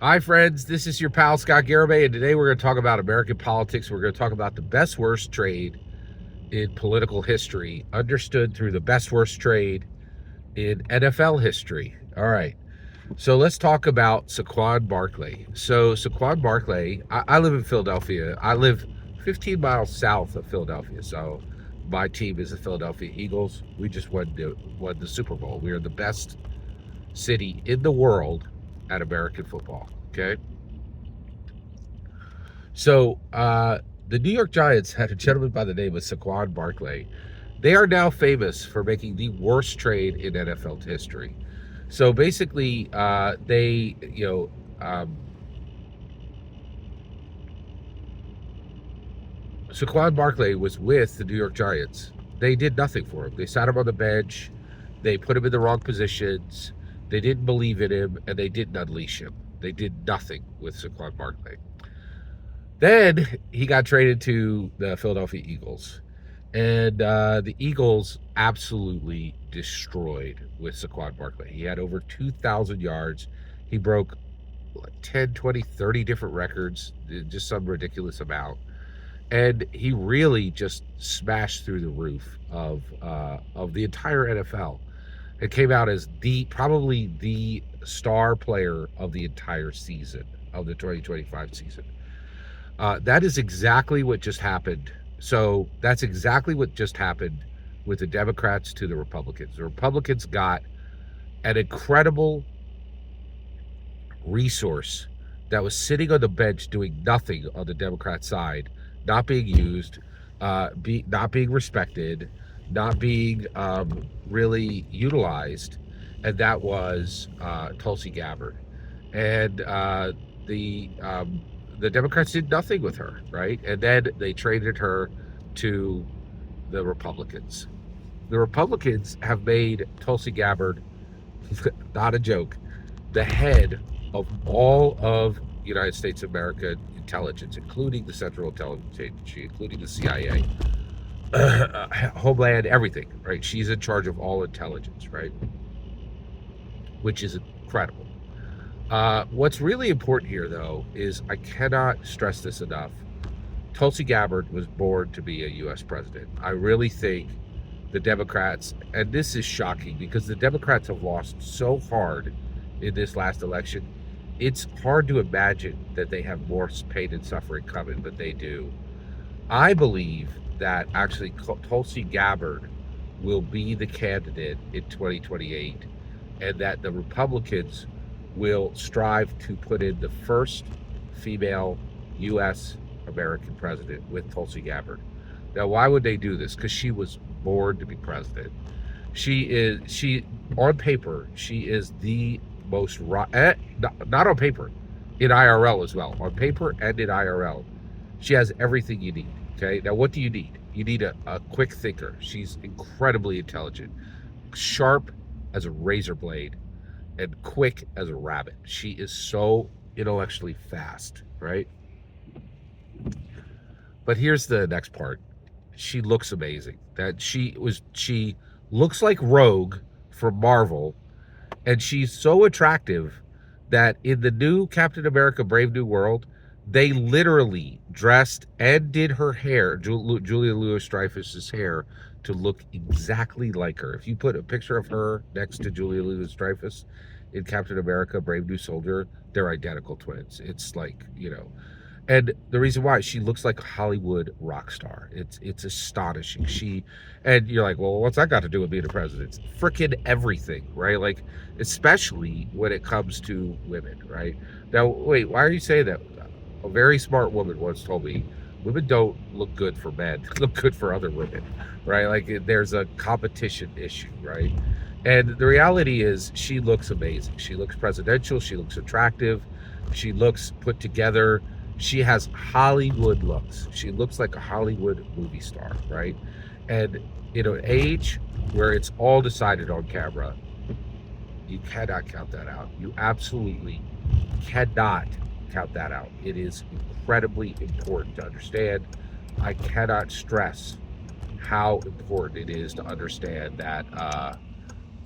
Hi, friends. This is your pal Scott Garibay, and today we're going to talk about American politics. We're going to talk about the best worst trade in political history, understood through the best worst trade in NFL history. All right. So let's talk about Saquon Barkley. So Saquon Barkley, I live in Philadelphia. I live 15 miles south of Philadelphia. So my team is the Philadelphia Eagles. We just won the Super Bowl. We are the best city in the world at American football. Okay. So the New York Giants had a gentleman by the name of Saquon Barkley. They are now famous for making the worst trade in NFL history. So basically, Saquon Barkley was with the New York Giants. They did nothing for him. They sat him on the bench. They put him in the wrong positions. They didn't believe in him, and they didn't unleash him. They did nothing with Saquon Barkley. Then he got traded to the Philadelphia Eagles. And the Eagles absolutely destroyed with Saquon Barkley. He had over 2,000 yards. He broke 10, 20, 30 different records, just some ridiculous amount. And he really just smashed through the roof of the entire NFL. It came out as probably the star player of the entire season, of the 2025 season. That is exactly what just happened. So that's exactly what just happened with the Democrats to the Republicans. The Republicans got an incredible resource that was sitting on the bench doing nothing on the Democrat side, not being used, not being respected, not being really utilized, and that was Tulsi Gabbard. And the Democrats did nothing with her, right? And then they traded her to the Republicans. The Republicans have made Tulsi Gabbard, not a joke, the head of all of United States of America intelligence, including the Central Intelligence Agency, including the CIA, Homeland, everything, right? She's in charge of all intelligence, right? Which is incredible. What's really important here, though, is I cannot stress this enough. Tulsi Gabbard was born to be a U.S. president. I really think the Democrats, and this is shocking because the Democrats have lost so hard in this last election, it's hard to imagine that they have more pain and suffering coming, but they do. I believe that actually Tulsi Gabbard will be the candidate in 2028, and that the Republicans will strive to put in the first female U.S. American president with Tulsi Gabbard. Now, why would they do this? Because she was born to be president. On paper, she is the most, not on paper, in IRL as well. On paper and in IRL, she has everything you need. Okay, now what do you need? You need a quick thinker. She's incredibly intelligent, sharp as a razor blade, and quick as a rabbit. She is so intellectually fast, right? But here's the next part. She looks amazing. She looks like Rogue from Marvel, and she's so attractive that in the new Captain America Brave New World, they literally dressed and did her hair, Julia Louis-Dreyfus's hair, to look exactly like her. If you put a picture of her next to Julia Louis-Dreyfus in Captain America Brave New Soldier, they're identical twins. It's like, and the reason why, she looks like a Hollywood rock star. It's astonishing. And you're like, well, what's that got to do with being a president? It's freaking everything, right? Like, especially when it comes to women, right? Now, wait, why are you saying that? A very smart woman once told me, women don't look good for men, they look good for other women, right? Like, there's a competition issue, right? And the reality is, she looks amazing. She looks presidential. She looks attractive. She looks put together. She has Hollywood looks. She looks like a Hollywood movie star, right? And in an age where it's all decided on camera, you cannot count that out. You absolutely cannot count that out. It is incredibly important to understand. I cannot stress how important it is to understand that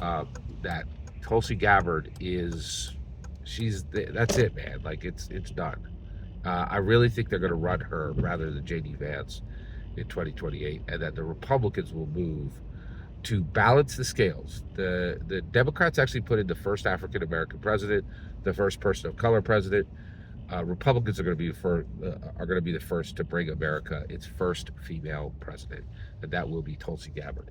that Tulsi Gabbard is That's it, man. Like it's done. I really think they're going to run her rather than JD Vance in 2028, and that the Republicans will move to balance the scales. The Democrats actually put in the first African American president, the first person of color president. Republicans are going to be the first to bring America its first female president, and that will be Tulsi Gabbard.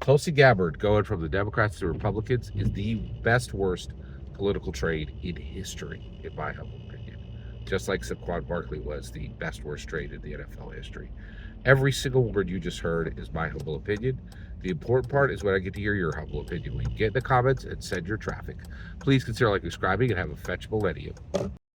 Tulsi Gabbard, going from the Democrats to Republicans, is the best worst political trade in history, in my humble opinion. Just like Saquon Barkley was the best worst trade in the NFL history. Every single word you just heard is my humble opinion. The important part is when I get to hear your humble opinion. We can get in the comments and send your traffic. Please consider like subscribing and have a fetch millennium.